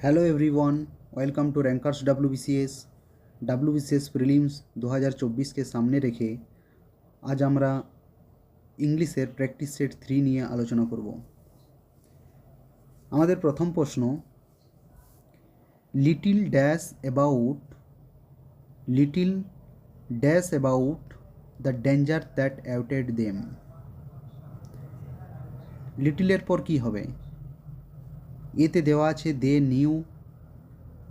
Hello everyone, welcome to Rankers WBCS prelims 2024কে সামনে রেখে আজ আমরা ইংলিশের প্র্যাকটিস সেট 3 নিয়ে আলোচনা করব। আমাদের প্রথম প্রশ্ন, little dash about the danger that awaited them. লিটিলের পর কি হবে? এতে দেওয়া আছে দে নিউ,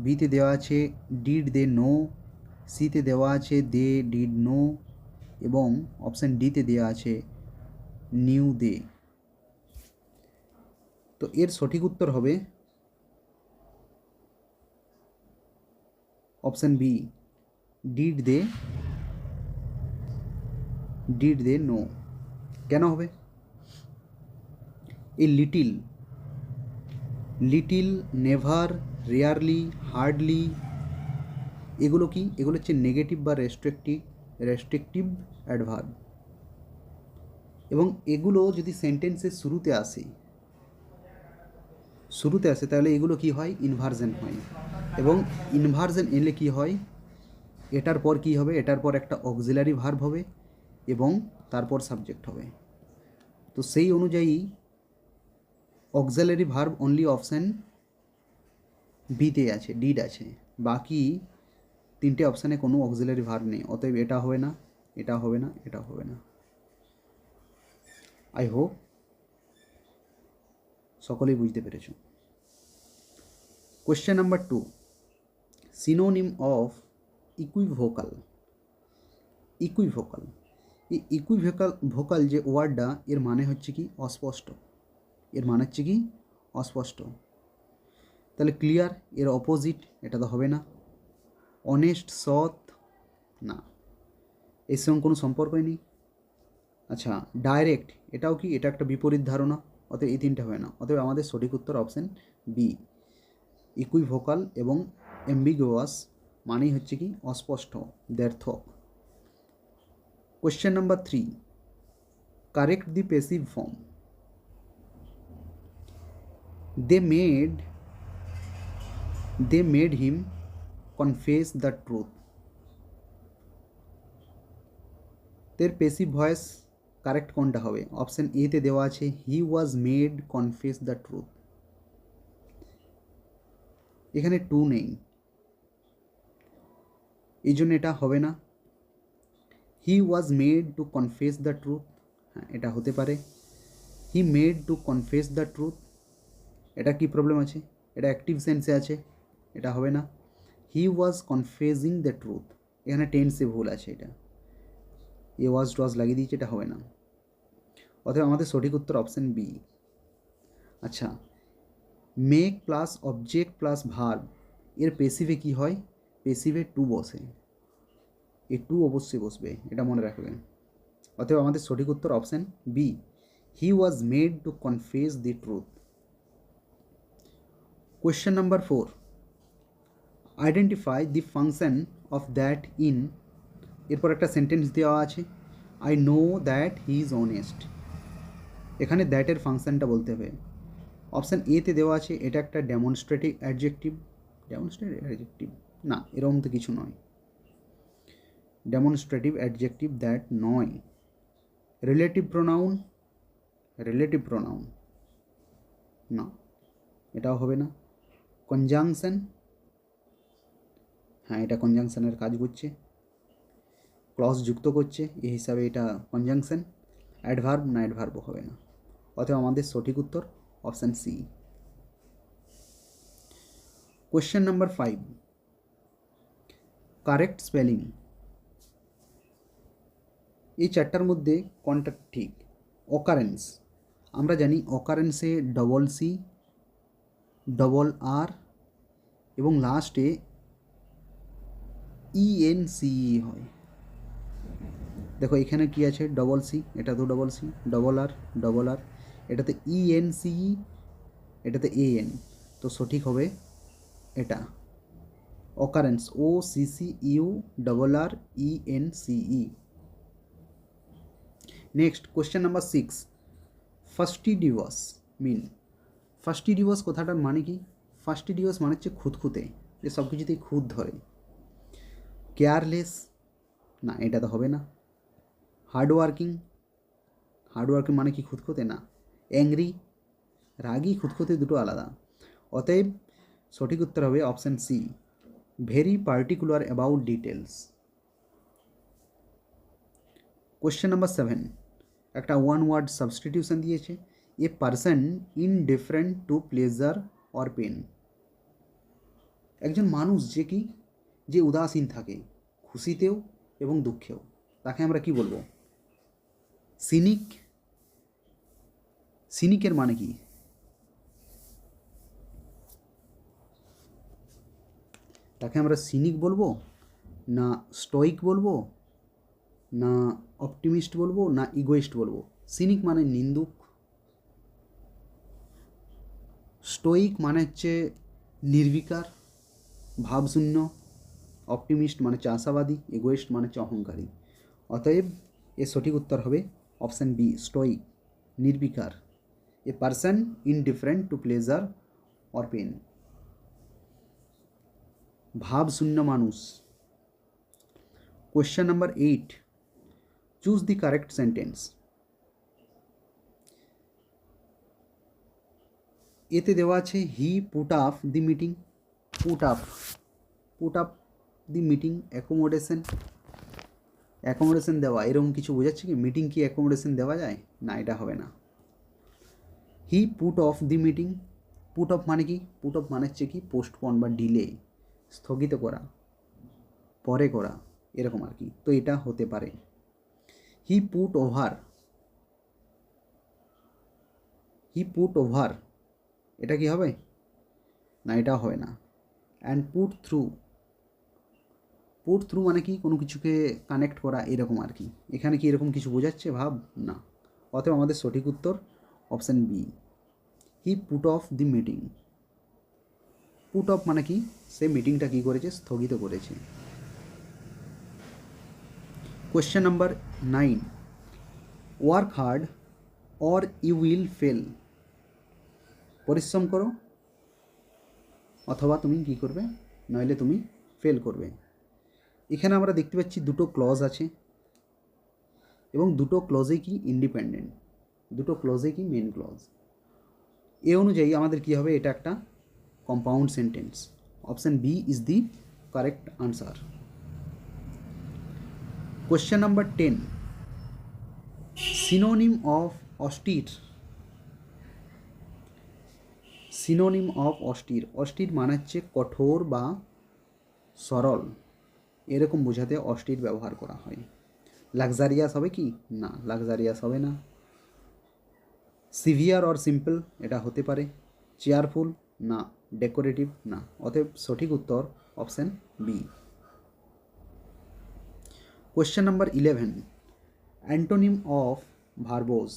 বিতে দেওয়া আছে ডিড দে নো, সিতে দেওয়া আছে দে ডিড নো এবং অপশান ডিতে দেওয়া আছে নিউ দে। তো এর সঠিক উত্তর হবে option B, did they know. কেন হবে? এই লিটিল, নেভার, রেয়ারলি, হার্ডলি এগুলো কি? এগুলো হচ্ছে নেগেটিভ বা রেস্ট্রিকটিভ অ্যাডভার্ব, এবং এগুলো যদি সেন্টেন্সের শুরুতে আসে তাহলে এগুলো কি হয়? ইনভার্সন হয়। এবং ইনভার্সন এলে কি হয়? এটার পর কি হবে? এটার পর একটা অক্সিলারি ভার্ব হবে এবং তারপর সাবজেক্ট হবে। তো সেই অনুযায়ী অক্সিলারি ভার্ব অনলি অপশান বিতে আছে, ডিড আছে, বাকি তিনটে অপশানে কোনো অক্সিলারি ভার্ব নেই। অতএব এটা হবে না, এটা হবে না, এটা হবে না। আই হোপ সকলেই বুঝতে পেরেছ। Question number 2, synonym of equivocal. এই ইকুইভোকাল যে ওয়ার্ডটা, এর মানে হচ্ছে কি? অস্পষ্ট। তাহলে ক্লিয়ার, এর অপোজিট এটা তো হবে না। অনেস্ট, সৎ, না, এর সঙ্গে কোনো সম্পর্কই নেই। আচ্ছা, ডাইরেক্ট, এটাও কি? এটা একটা বিপরীত ধারণা, অতএব এই তিনটা হবে না। অতএব আমাদের সঠিক উত্তর অপশান বি, ইকুইভোকাল এবং অ্যাম্বিগুয়াস মানেই হচ্ছে কি? অস্পষ্ট, দ্ব্যর্থক। Question number 3, correct the passive form. They made him confess the truth. এর প্যাসিভ ভয়েস কারেক্ট কোনটা হবে? অপশান এতে দেওয়া আছে he was made confess the truth. এখানে টু নেই, এই জন্য এটা হবে না। He was made to confess the truth, হ্যাঁ এটা হতে পারে। He made to confess the truth, এটা কি প্রবলেম আছে? এটা অ্যাক্টিভ সেন্সে আছে, এটা হবে না। হি ওয়াজ কনফেসিং দ্য ট্রুথ, এখানে টেন্সে ভুল আছে, এটা এ ওয়াজ টওয়াজ লাগিয়ে দিয়েছে, এটা হবে না। অতএব আমাদের সঠিক উত্তর অপশান বি। আচ্ছা, make plus object plus verb, এর পেসিভে কি হয়? পেসিভে টু বসে, এই টু অবশ্যই বসবে, এটা মনে রাখবেন। অতএব আমাদের সঠিক উত্তর option B, he was made to confess the truth. Question number 4, identify the function of that in. এরপর একটা সেন্টেন্স দেওয়া আছে, I know that he is honest. এখানে দ্যাটের ফাংশনটা বলতে হবে। অপশান এতে দেওয়া আছে এটা একটা ডেমনস্ট্রেটিভ অ্যাডজেক্টিভ, না, এরকম তো কিছু নয়। ডেমনস্ট্রেটিভ অ্যাডজেক্টিভ দ্যাট নয়। রিলেটিভ প্রোনাউন, না, এটাও হবে না। কনজাংশন, হ্যাঁ এটা কনজাংশনের কাজ করছে, ক্লজ যুক্ত করছে, এই হিসাবে এটা কনজাংশন। অ্যাডভার্ব, না অ্যাডভার্বও হবে না। অতএব আমাদের সঠিক উত্তর option C. Question number 5, correct spelling. এই চারটার মধ্যে কোনটা ঠিক? অকারেন্স, আমরা জানি অকারেন্সে ডবল সি, ডবল আর এবং লাস্টে ইএনসিই হয়। দেখো এখানে কি আছে? ডবল সি, এটা তো ডবল সি, ডবল আর, এটাতে ইএনসিই, এটাতে এএন, তো সঠিক হবে এটা অকারেন্স, ও সিসি ইউ ডবল আর ইএনসিই। নেক্সট কোয়েশ্চেন নাম্বার 6, ফাস্টিডিয়াস মিন। ফাস্টিডিয়াস কথাটার মানে কি? ফাস্টিডিয়াস মানে হচ্ছে খুঁতখুঁতে, যে সব কিছুতেই খুঁত ধরে। কেয়ারলেস, না এটা তো হবে না। হার্ডওয়ার্কিং, হার্ডওয়ার্কিং মানে কি খুঁতখুঁতে? না। অ্যাংরি, রাগী খুঁতখুঁতে দুটো আলাদা। অতএব সঠিক উত্তর হবে option C, very particular about details. Question number 7, একটা ওয়ান ওয়ার্ড সাবস্টিটিউশন দিয়েছে, a person indifferent to pleasure or pain. একজন মানুষ যে কি, যে উদাসীন থাকে খুশিতেও এবং দুঃখেও, তাকে আমরা কি বলবো? সিনিক। সিনিকের মানে কি? তাকে আমরা সিনিক বলবো, না স্টোইক বলবো, না অপটিমিস্ট বলবো, না ইগোইস্ট বলবো? সিনিক মানে নিন্দুক, স্টোইক মানে হচ্ছে নির্বিকার, ভাবশূন্য, অপটিমিস্ট মানে হচ্ছে আশাবাদী, ইগোইস্ট মানে হচ্ছে অহংকারী। অতএব এর সঠিক উত্তর হবে অপশান বি, স্টোইক, নির্বিকার। A person indifferent to pleasure or pain, ভাবশূন্য মানুষ। Question number 8, choose the correct sentence. এতে দেওয়া আছে he put up the meeting. Put up, put up the meeting accommodation, accommodation দেওয়া, এরকম কিছু বোঝাচ্ছে কি? মিটিং কি অ্যাকোমোডেশন দেওয়া যায়? না, এটা হবে না। হি put off the meeting, put off মানে কি? পুট অফ মানে হচ্ছে কি পোস্টপন বা ডিলে, স্থগিত করা, পরে করা, এরকম আর কি। তো এটা হতে পারে। He put over, he put over, এটা কি হবে? না, এটা হবে না। And put through, put through মানে কি কোনো কিছুকে কানেক্ট করা, এরকম আর কি। এখানে কি এরকম কিছু বোঝাচ্ছে ভাব? না। অতএব আমাদের সঠিক উত্তর option B, he put off the meeting. Put off মানে কি? সে মিটিংটা কী করেছে? স্থগিত করেছে। Question number 9, work hard or you will fail. পরিশ্রম করো অথবা তুমি কী করবে? নইলে তুমি ফেল করবে। এখানে আমরা দেখতে পাচ্ছি দুটো ক্লজ আছে এবং দুটো ক্লজেই কি ইন্ডিপেন্ডেন্ট, দুটো ক্লজেই কি মেন ক্লজ। এ অনুযায়ী আমাদের কী হবে? এটা একটা compound sentence. Option B is the correct answer. Question number 10, synonym of austere. Synonym of austere, austere মানে হচ্ছে কঠোর বা সরল, এরকম বোঝাতে অস্টির ব্যবহার করা হয়। লাক্সারিয়াস হবে কি? না, লাক্সারিয়াস হবে না। সিভিয়ার অর সিম্পল, এটা হতে পারে। চেয়ারফুল, না। ডেকোরেটিভ, না। অতএব সঠিক উত্তর option B. Question number 11, antonym of verbose.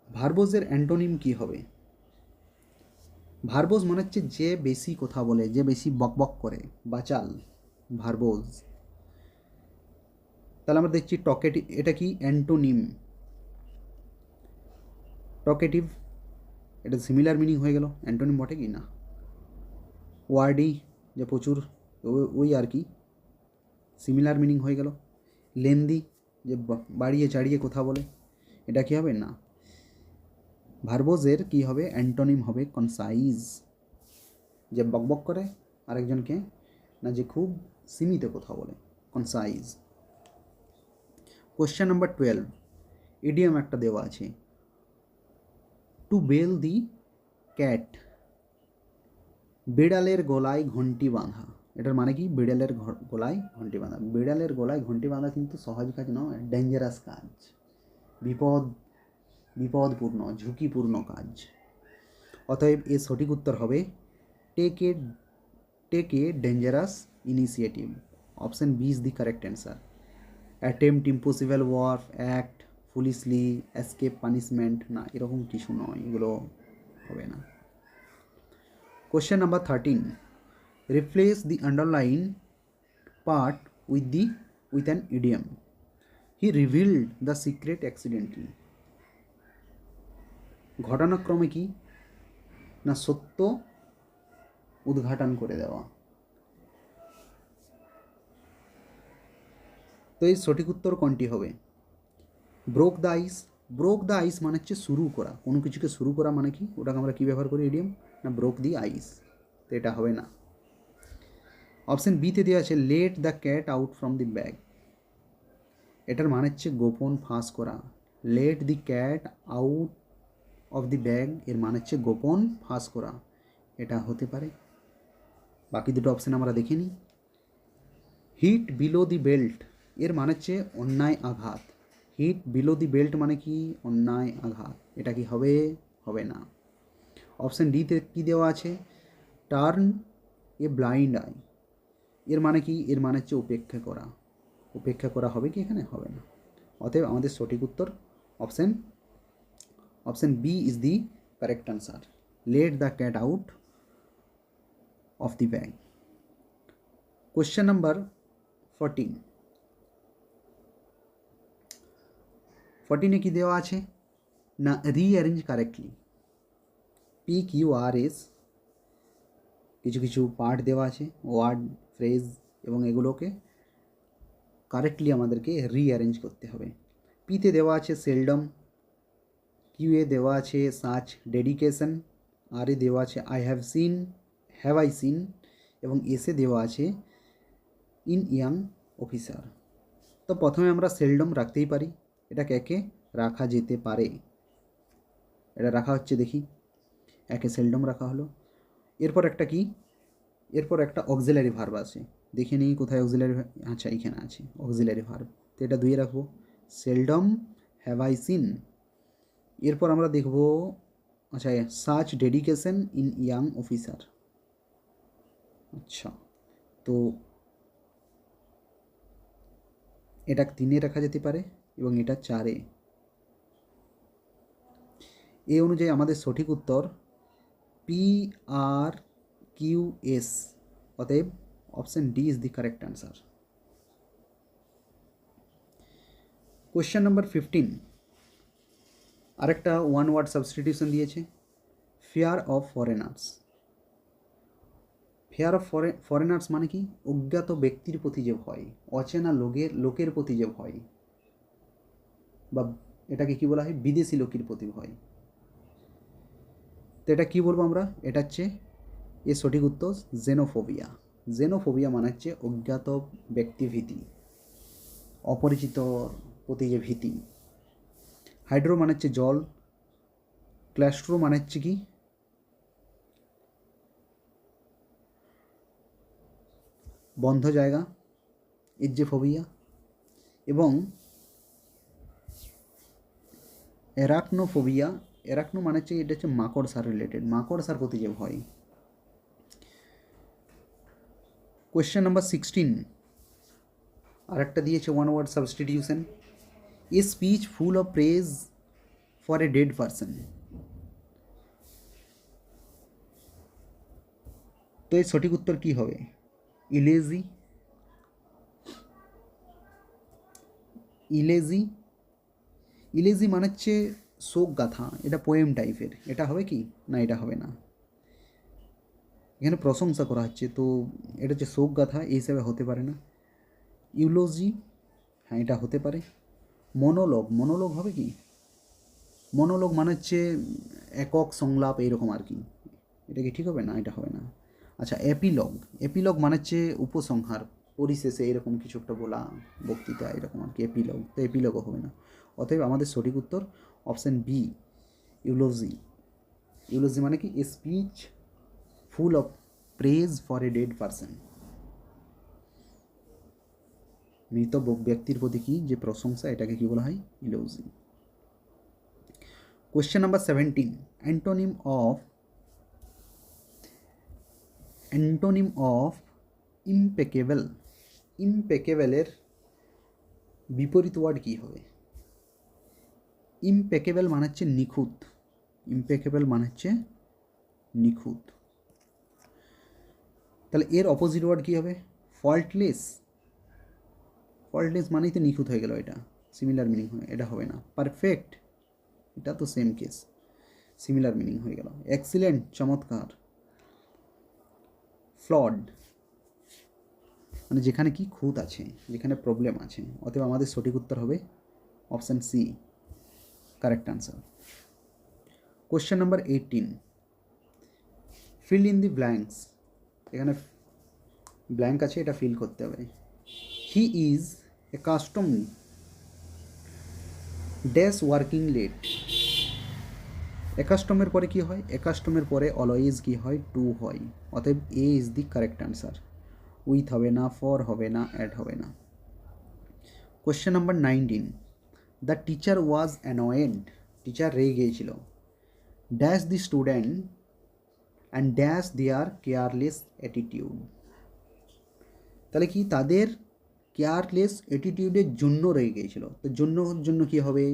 ভার্বোজের অ্যান্টোনিম কি হবে? ভার্বোজ মানে হচ্ছে যে বেশি কথা বলে, যে বেশি বকবক করে, বাচাল, ভার্বোজ। তাহলে আমরা দেখছি টকেটিভ, এটা কি অ্যান্টোনিম। টকেটিভ, এটা সিমিলার মিনিং হয়ে গেল, অ্যান্টোনিম বটে কি? না। ওয়ার্ডি, যে প্রচুর, ওই আর কি, সিমিলার মিনিং হয়ে গেল। লেন্দি, যে বাড়িয়ে চাড়িয়ে কথা বলে, এটা কি হবে? না। ভার্বোজের কি হবে? অ্যান্টোনিম হবে কনসাইজ, যে বকবক করে আরেকজনকে, না যে খুব সীমিত কথা বলে, কনসাইজ। কোয়েশ্চেন নাম্বার 12, ইডিয়াম একটা দেওয়া আছে, টু বেল দি ক্যাট। বিড়ালের গলায় ঘন্টি বাঁধা, এটার মানে কি? বিড়ালের গলায় ঘন্টি বাঁধা। বিড়ালের গলায় ঘন্টি বাঁধা কিন্তু সহজ কাজ নয়, ডেঞ্জারাস কাজ, বিপদপূর্ণ, ঝুঁকিপূর্ণ কাজ। অতএব এর সঠিক উত্তর হবে take a dangerous initiative. Option B is the correct answer. Attempt, impossible work, act foolishly, escape punishment, না এরকম কিছু নয়, এগুলো হবে না। Question number 13, replace the underline part with an idiom. He revealed the secret accidentally. ঘটনাক্রমে কি না সত্য উদ্ঘাটন করে দেওয়া? তো এই সঠিক উত্তর কোনটি হবে? Broke the ice. Broke the ice মানে হচ্ছে শুরু করা, কোনো কিছুকে শুরু করা মানে কি, ওটাকে আমরা কী ব্যবহার করি ইডিয়ম? না ব্রোক দি আইস। তো এটা হবে না। অপশন বিতে দেওয়া আছে late the cat out from the bag. এটার মানে হচ্ছে গোপন ফাঁস করা। Late the cat out of the bag এর মানে হচ্ছে গোপন ফাঁস করা। এটা হতে পারে। বাকি দুটো অপশান আমরা দেখে নিই। হিট বিলো দি বেল্ট এর মানে হচ্ছে অন্যায় আঘাত। হিট বিলো দি বেল্ট মানে কি? অন্যায় আঘাত। এটা কি হবে? হবে না। অপশান ডিতে কী দেওয়া আছে? টার্ন এ ব্লাইন্ড আই এর মানে কি? এর মানে হচ্ছে উপেক্ষা করা। উপেক্ষা করা হবে কি এখানে? হবে না। অতএব আমাদের সঠিক উত্তর option B is the correct answer. Let the cat out of the bag. Question number 14। 14-এ কী দেওয়া আছে? না রিঅ্যারেঞ্জ কারেক্টলি। PQRS কিছু কিছু পার্ট দেওয়া আছে, ওয়ার্ড, ফ্রেজ, এবং এগুলোকে কারেক্টলি আমাদেরকে রিঅ্যারেঞ্জ করতে হবে। পিতে দেওয়া আছে সেলডম, কিউয়ে দেওয়া আছে সাচ ডেডিকেশন, আরে দেওয়া আছে আই হ্যাভ আই সিন, এবং এসে দেওয়া আছে ইন ইয়াং অফিসার। তো প্রথমে আমরা সেলডম রাখতেই পারি। এটাকে একে রাখা যেতে পারে। এটা রাখা হচ্ছে, দেখি, একে সেলডম রাখা হলো। এরপর একটা কি? এরপর একটা অক্সিলারি ভার্ব আছে। দেখে নিই কোথায় অক্সিলারি। আচ্ছা, এখানে আছে অক্সিলারি ভার্ব। তো এটা দুইয়ে রাখবো, সেলডম হ্যাভ আই সিন। এরপর আমরা দেখব, আচ্ছা, such dedication in young officer. আচ্ছা, তো এটা 3-এ রাখা যেতে পারে এবং এটা 4-এ। এই অনুযায়ী আমাদের সঠিক উত্তর PRQS। অতএব option D is the correct answer. Question number 15। আরেকটা ওয়ান ওয়ার্ড সাবস্টিটিউশন দিয়েছে, fear of foreigners. Fear of foreigners মানে কি? অজ্ঞাত ব্যক্তির প্রতি যে ভয়, অচেনা লোকের প্রতি যে ভয়, বা এটাকে কি বলা হয়? বিদেশি লোকের প্রতি ভয়। তো এটা কী বলবো আমরা? এটা হচ্ছে এর সঠিক উত্তর জেনোফোবিয়া। জেনোফোবিয়া মানে হচ্ছে অজ্ঞাত ব্যক্তি ভীতি, অপরিচিত প্রতি যে ভীতি। হাইড্রো মানে হচ্ছে জল, ক্লাস্ট্রো মানে হচ্ছে কি? বন্ধ জায়গা, এর যে ফোবিয়া। এবং এরাকনোফোবিয়া, এরাকনো মানে হচ্ছে এটা হচ্ছে মাকড়সার রিলেটেড, মাকড়সার প্রতি যে ভয়। Question number 16। আরেকটা দিয়েছে one word substitution, a speech full of praise for a dead person. তো এর সঠিক উত্তর কী হবে? ইলেজি, ইলেজি, ইলেজি মানে হচ্ছে শোক গাথা, এটা পোয়েম টাইপের। এটা হবে কি? না, এটা হবে না। এখানে প্রশংসা করা হচ্ছে, তো এটা হচ্ছে শোক গাথা, এই হিসাবে হতে পারে না। ইউলোজি, হ্যাঁ এটা হতে পারে। মনোলগ, মনোলগ হবে কি? মনোলগ মানে হচ্ছে একক সংলাপ এইরকম আর কি। এটা কি ঠিক হবে? না, এটা হবে না। আচ্ছা, এপিলগ, এপিলগ মানে হচ্ছে উপসংহার, পরিশেষে এরকম কিছু একটা বলা, বক্তৃতা এরকম আর কি, এপিলগ। তো এপিলগও হবে না। অতএব আমাদের সঠিক উত্তর অপশান বি, ইউলোজি। ইউলোজি মানে কি? A speech full of praise for a dead person. মৃত ব্যক্তির প্রতি কি যে প্রশংসা, এটাকে কি বলা হয়? Eulogy. Question number 17। Antonym of impeccable. ইমপেকেবলের বিপরীত ওয়ার্ড কী হবে? ইমপেকেবল মানে হচ্ছে নিখুঁত, ইমপেকেবল মানে হচ্ছে নিখুঁত। তাহলে এর অপোজিট ওয়ার্ড কী হবে? ফল্টলেস। ফল্টলেস মানেই তো নিখুঁত হয়ে গেল, এটা সিমিলার মিনিং হয়, এটা হবে না। পারফেক্ট, এটা তো সেম কেস। সিমিলার মিনিং হয়ে গেল। এক্সিলেন্ট, চমৎকার। ফ্লড মানে যেখানে কি খুঁত আছে, যেখানে প্রবলেম আছে। অতএব আমাদের সঠিক উত্তর হবে option C, correct answer. Question number 18, fill in the blanks. এখানে ব্ল্যাঙ্ক আছে, এটা ফিল করতে হবে। He is accustom dash working late. একাস্টমের পরে কি হয়? একাস্টমের পরে অলওয়েজ কি হয়? টু হয়। অতএব A is the correct answer. With হবে না, ফর হবে না, অ্যাড হবে না। Question number 19, the teacher was annoyed. Teacher রেগে গিয়েছিল। Dash the student and dash their careless attitude. তাহলে কি তাদের কেয়ারলেস অ্যাটিটিউডের জন্য রেগে গিয়েছিল। তো জন্য কি হবে?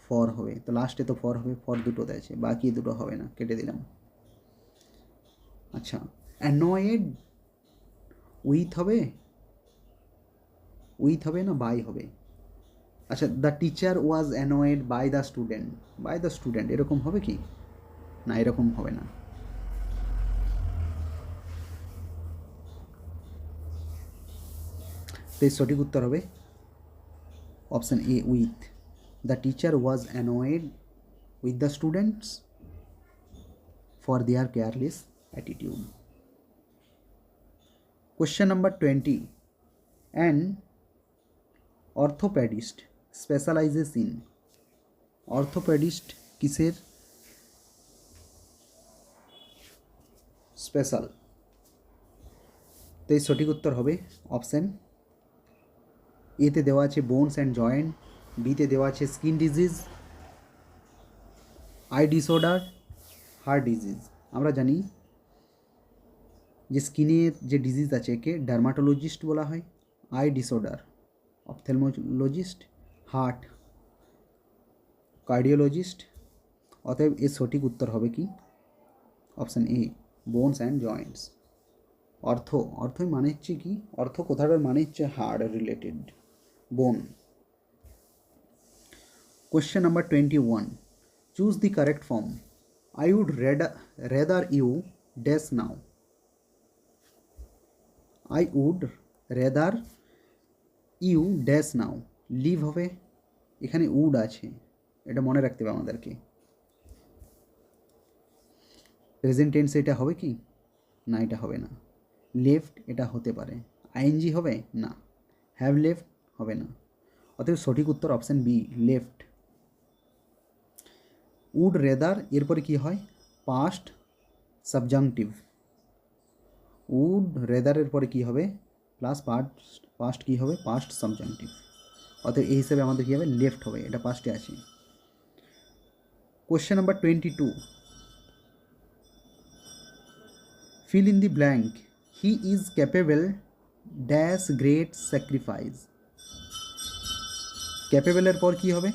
ফর হবে। তো লাস্টে তো ফর হবে, ফর দুটোতে আছে, বাকি দুটো হবে না, কেটে দিলাম। আচ্ছা, অ্যানয়েড উইথ হবে, উইথ হবে না বাই হবে? আচ্ছা, the teacher was annoyed by the student, by the student এরকম হবে কি? না, এরকম হবে না। তো এর সঠিক উত্তর হবে option A, with. The teacher was annoyed with the students for their careless attitude. Question number 20, an orthopaedist specialises in. Orthopaedist কিসের স্পেশাল? তো এই সঠিক উত্তর হবে অপশান এতে দেওয়া আছে বোনস অ্যান্ড জয়েন্ট, বিতে দেওয়া আছে skin disease, I disorder, heart disease. আমরা জানি যে স্কিনের যে ডিজিজ আছে একে ডার্মাটোলজিস্ট বলা হয়, eye disorder ophthalmologist, heart cardiologist. অতএব এর সঠিক উত্তর হবে কি? Option A, bones and joints. অর্থই মানে হচ্ছে কি? অর্থ কথাটার মানে হচ্ছে heart related, bone. Question number 21, choose the correct form. I would rather you dash now. I would rather you dash now, leave হবে। এখানে উড আছে, এটা মনে রাখতে হবে আমাদেরকে। প্রেজেন্ট টেন্সে এটা হবে কি? না, এটা হবে না। লেফট এটা হতে পারে। আইএনজি হবে না। হ্যাভ লেফট হবে না। অতএব সঠিক উত্তর option B, left. Would rather এরপরে কি হয়? Past subjunctive. উড রেদারের পরে কি হবে? প্লাস পাস্ট কি হবে? Past subjunctive. অতএব এই হিসাবে আমাদের কী হবে? লেফট হবে, এটা পাস্টে আছে। Question number 22, fill in the blank. He is capable dash great sacrifice. Capable এর পর কি হবে?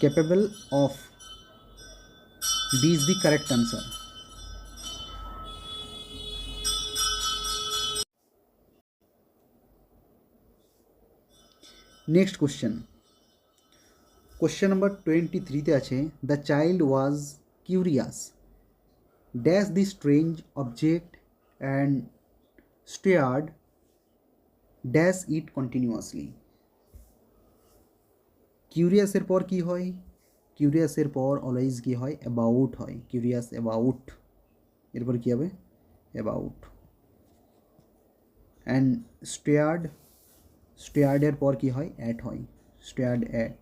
Capable of, B is the correct answer. Next question, question number 23তে আছে the child was curious dash the strange object and stared dash it continuously. কিউরিয়াসের পর কি হয়? কিউরিয়াসের পর অলওয়েজ কি হয়? অ্যাবাউট হয়। কিউরিয়াস অ্যাবাউট, এরপর কী হবে? অ্যাবাউট। অ্যান্ড স্টেয়ার্ডের পর কি হয়? অ্যাট হয়, স্টেয়ার্ড অ্যাট।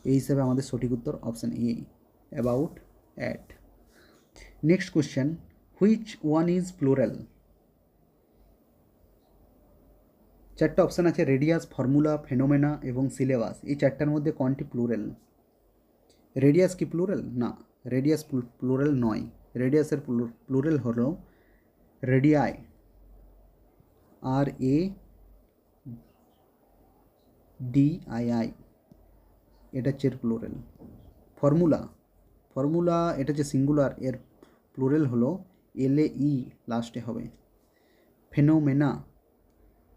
এই হিসাবে আমাদের সঠিক উত্তর option A, about at. Next question, which one is plural? চারটা অপশান আছে, রেডিয়াস, ফর্মুলা, ফেনোমেনা এবং সিলেবাস। এই চারটার মধ্যে কোনটি প্লুরাল? রেডিয়াস কি প্লুরাল? না, রেডিয়াস প্লুরাল নয়। রেডিয়াসের প্লুরাল হলো রেডিয়াই, আর এ ডিআইআই, এটা হচ্ছে এর প্লুরাল। ফর্মুলা এটা হচ্ছে সিঙ্গুলার, এর প্লুরাল হলো LAE লাস্টে হবে। ফেনোমেনা,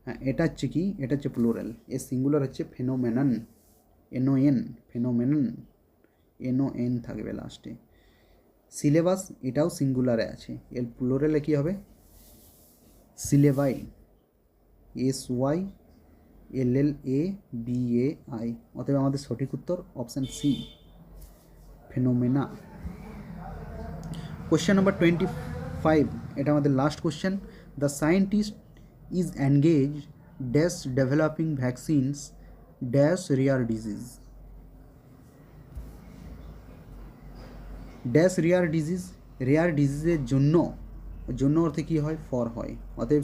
হ্যাঁ এটা হচ্ছে কি? এটা হচ্ছে প্লুরাল, এর সিঙ্গুলার হচ্ছে ফেনোমেনন, NON, ফেনোমেনন। NON থাকবে লাস্টে। সিলেবাস এটাও সিঙ্গুলারে আছে, এর প্লুরালে কী হবে? সিলেবাই, SYLLABAI। অতএব আমাদের সঠিক উত্তর option C, phenomena. Question number 25, এটা আমাদের last question. The scientist is engage dash developing vaccines dash rare disease. Dash rare disease, rare ডিজিজের জন্য, জন্য অর্থে কী হয়? ফর হয়। অতএব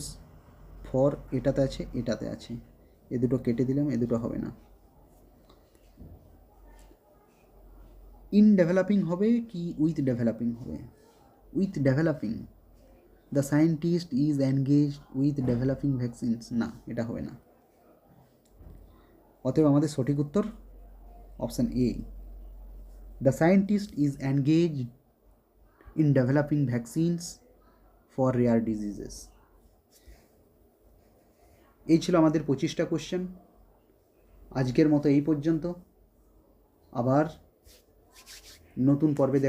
ফর এটাতে আছে, এটাতে আছে, এ দুটো কেটে দিলাম, এ দুটো হবে না। ইন ডেভেলপিং হবে কি উইথ ডেভেলপিং হবে? With developing. The scientist is engage with developing vaccines, না এটা হবে না। অতএব আমাদের সঠিক উত্তর option A, the scientist is engage in developing vaccines for rare diseases. এই ছিল আমাদের 25টা কোশ্চেন। আজকের মতো এই পর্যন্ত, আবার নতুন পর্বে